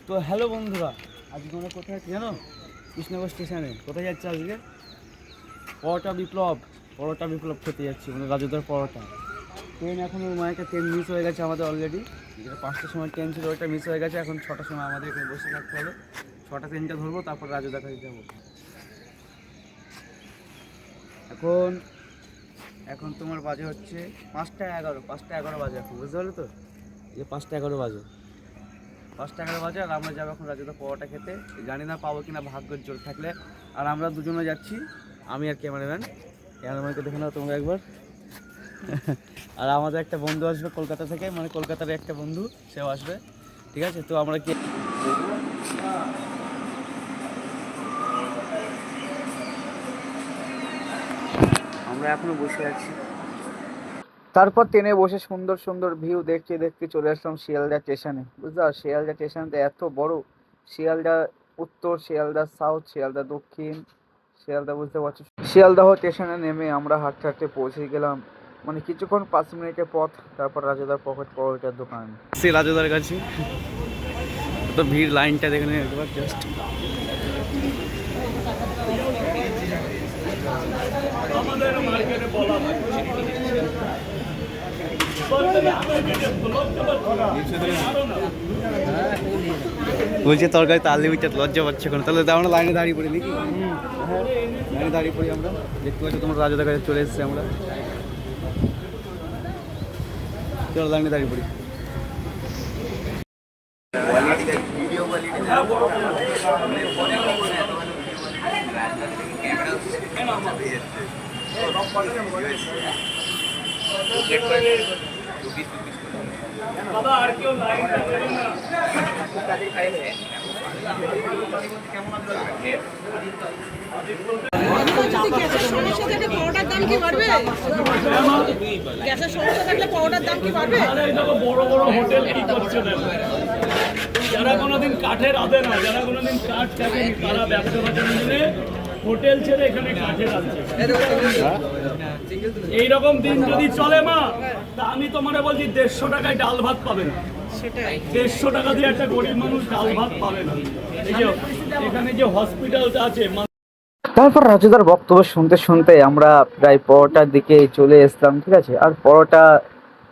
তো হ্যালো বন্ধুরা, আজকে আমরা কোথায় আছি জানো? কৃষ্ণনগর স্টেশনে। কোথায় যাচ্ছি আজকে? পরোটা বিপ্লব খেতে যাচ্ছি, মানে রাজুদার পরোটা। ট্রেন এখন একটা ট্রেন মিস হয়ে গেছে আমাদের অলরেডি। যেটা 5টার সময় ট্রেন ছিল ওইটা মিস হয়ে গেছে। এখন 6টার সময় আমাদের এখানে বসে থাকতে হবে। 6টা ট্রেনটা ধরবো, তারপর রাজুদার কাছে যাবো। এখন তোমার বাজে হচ্ছে 5টা 11 বাজে এখন, বুঝতে পারলে তো? এই 5টা 11 বাজে। 5টা 11 বাজে আর আমরা যাবো এখন রাজুদা পরোটা খেতে। জানি না পাবো কিনা, ভাগ্যের জোর থাকলে। আর আমরা দুজনে যাচ্ছি, আমি আর ক্যামেরাম্যানকে দেখে নাও তোমরা একবার। আর আমাদের একটা বন্ধু আসবে কলকাতা থেকে, মানে কলকাতার একটা বন্ধু, সেও আসবে। ঠিক আছে, তো আমরা কি আমরা এখনো বসে আছি। তারপর ট্রেনে বসে সুন্দর সুন্দর ভিউ দেখতে দেখতে চলে আসলাম শিয়ালদা স্টেশনে। বুঝতে পারছো, শিয়ালদা স্টেশনটা এত বড়। শিয়ালদা উত্তর, শিয়ালদা সাউথ, শিয়ালদা দক্ষিণ, শিয়ালদা, বুঝতে পারছো। শিয়ালদাহ স্টেশনে নেমে আমরা হাঁটতে হাঁটতে পৌঁছে গেলাম, মানে কিছুক্ষণ 5 মিনিটের পথ। তারপর রাজুদার পকেট পরোটার দোকান, সে রাজুদার কাছে। তো ভিড়, লাইনটা দেখে নিয়ে একবার জাস্ট। আমাদের মার্কেটে বলা হয় বলছে তরকারিতে আনলিমিটেড, লজ্জা পাচ্ছে কোনো। তাহলে আমরা লাইনে দাঁড়িয়ে পড়ি নাকি? লাইনে দাঁড়িয়ে পড়ি আমরা। দেখতে পাচ্ছি তোমার রাজুদার কাছে চলে এসেছি আমরা। চলো লাইনে দাঁড়িয়ে পড়ি। আর কেউ লাইন পরোটার দাম কি বাড়বে? গ্যাসের সমস্যা থাকলে পরোটার দাম কি বাড়বে? বড় বড় হোটেল কি করছে যারা কোনোদিন কাঠের আদে না, যারা কোনোদিন কাঠ চাকরি, তারা ব্যবসা বাজার নিয়ে হোটেল ছেড়ে এখানে কাঠের আনছে। এইরকম দিন যদি চলে মা, তা আমি তোমারে বলছি 150 টাকায় ডাল ভাত পাবে না। 150 টাকা দিয়ে একটা গরিব মানুষ ডাল ভাত পাবে না। এই যে এখানে যে হসপিটালটা আছে। তারপর রাজুদার বক্তব্য শুনতে শুনতে আমরা প্রায় পরোটার দিকে চলে এসলাম। ঠিক আছে, আর পরোটা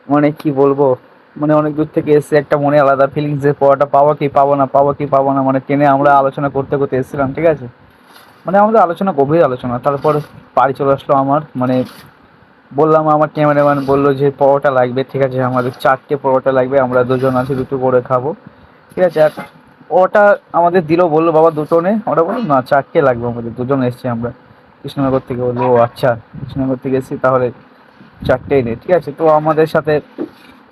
মানে কি বলবো, মানে অনেক দূর থেকে এসে একটা মনে আলাদা ফিলিংস, যে পরোটা পাবো কি পাবো না, মানে ট্রেনে আমরা আলোচনা করতে করতে এসেছিলাম। ঠিক আছে, মানে আমাদের আলোচনা, গভীর আলোচনা। তারপর বাড়ি চলে আসলো আমার, মানে বললাম, আমার ক্যামেরাম্যান বললো যে পরোটা লাগবে। ঠিক আছে, আমাদের 4টে পরোটা লাগবে, আমরা দুজন আছি, দুটো করে খাবো। ঠিক আছে, আর ওটা আমাদের দিল, বললো বাবা দুটো নে। আমরা বললাম না, 4টে লাগবে, আমাদের দুজন এসছি আমরা কৃষ্ণনগর থেকে। বললো ও আচ্ছা, কৃষ্ণনগর থেকে এসছি, তাহলে 4টেই নে। ঠিক আছে, তো আমাদের সাথে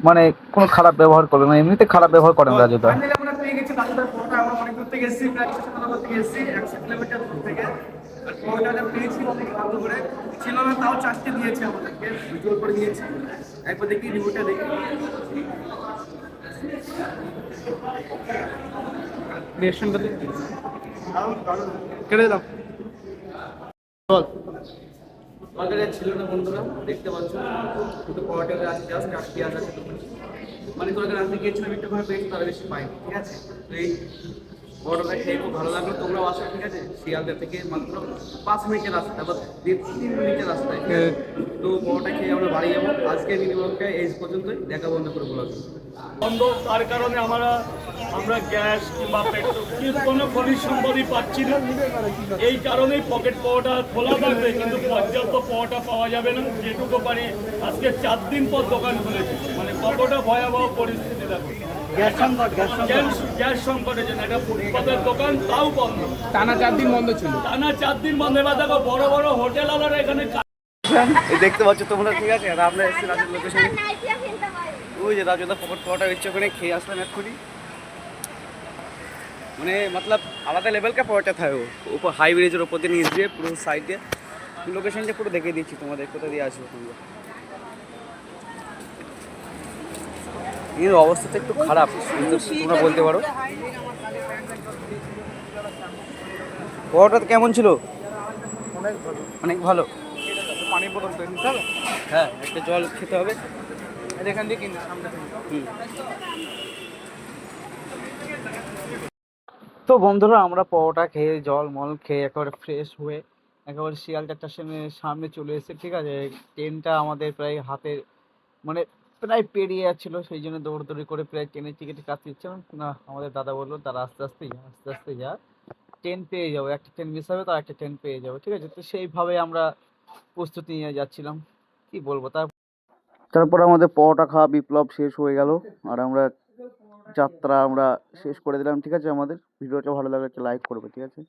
মানে কোনো খারাপ ব্যবহার করলো না, এমনিতে খারাপ ব্যবহার করেন রাজুদা। আমরা পেয়ে গেছি রাজুদার পরোটা। আমরা অনেক দূর থেকে এসেছি, প্রায় 100 থেকে এসেছি, 100 কিলোমিটার দূর থেকে। আর পরোটাটা পেয়েছি অনেক ভালো করে ছিল না, তাও 4টে দিয়েছে আমাদেরকে, জোর করে দিয়েছি। একবার দেখি রিভিউটা দেখি। কেটে দাও। তরকারি ছিল না বন্ধুরা, দেখতে পাচ্ছ, কিন্তু পরোটাতে আছে জাস্ট আর পেঁয়াজ আছে। মানে তরকারি আনতে গিয়েছিলাম একটু করে পেয়েছি, তার বেশি পাইনি। ঠিক আছে, তো এই পরোটাটা খেয়ে খুব ভালো লাগলো। তোমরাও আসো। ঠিক আছে, শিয়ালদা থেকে মাত্র 5 মিনিটের রাস্তা, বা 3 মিনিটের রাস্তায়। তো পরোটা খেয়ে আমরা বাড়ি যাবো। আজকে মিনিমামটা এই পর্যন্তই, দেখা বন্ধ করে বলা বন্ধ। তার কারণে আমরা গ্যাস কিংবা পেট্রোল কোনো খনিজ সম্পদই পাচ্ছি না। এই কারণেই পকেট পাওয়াটা খোলা থাকবে, কিন্তু পর্যাপ্ত পাওয়াটা পাওয়া যাবে না। যেটুকু পারি আজকে 4 দিন পর দোকান খুলেছি, মানে কতটা ভয়াবহ পরিস্থিতি থাকবে। গ্যাস সংকটের জন্য একটা ফুটপাতের দোকান, তাও বন্ধ। টানা 4 দিন বন্ধ ছিল। টানা 4 দিন বন্ধ। এবার দেখো বড় বড় হোটেল আলারা এখানে দেখতে পাচ্ছ তোমরা। ঠিক আছে, আর আমরা এসেছি রাজুর লোকেশনে। ওই যে রাজুদা পকেট পরোটা হচ্ছে, ওখানে খেয়ে আসলাম এক্ষুনি। মানে মতলব আলাদা লেভেল কা পরোটা था वो। ऊपर हाई ब्रिजेর ওপর দিয়ে নিয়ে গিয়ে পুরো সাইডে লোকেশনটা পুরো দেখিয়ে দিচ্ছি তোমাদের, কোথা দিয়ে আসবে তোমরা। এর অবস্থাটা একটু খারাপ, তোমরা বলতে পারো। পরোটা কেমন ছিল? অনেক ভালো। পানির বোতল তো নিতে হবে। হ্যাঁ, একটা জল খেতে হবে। এখান দিয়ে কিনে সামনে থেকে। তো বন্ধুরা আমরা পরোটা খেয়ে জল মল খেয়ে একেবারে ফ্রেশ হয়ে একেবারে শিয়ালদা স্টেশনের সামনে চলে এসেছে, ঠিক আছে। ট্রেনটা আমাদের প্রায় হাতে মানে প্রায় পেরিয়ে যাচ্ছিলো, সেই জন্য দৌড়দৌড়ি করে প্রায় ট্রেনের টিকিট কাটছিলাম না। আমাদের দাদা বললো তারা আস্তে আস্তে যা, ট্রেন পেয়ে যাবো, একটা ট্রেন মিস হবে তো একটা ট্রেন পেয়ে যাবো, ঠিক আছে। তো সেইভাবে আমরা প্রস্তুতি নিয়ে যাচ্ছিলাম, কি বলবো। তারপর আমাদের পরোটা খাওয়া বিপ্লব শেষ হয়ে গেল, আর আমরা যাত্রা আমরা শেষ করে দিলাম, ঠিক আছে। আমাদের ভিডিওটা ভালো লাগলে একটা লাইক করবে, ঠিক আছে।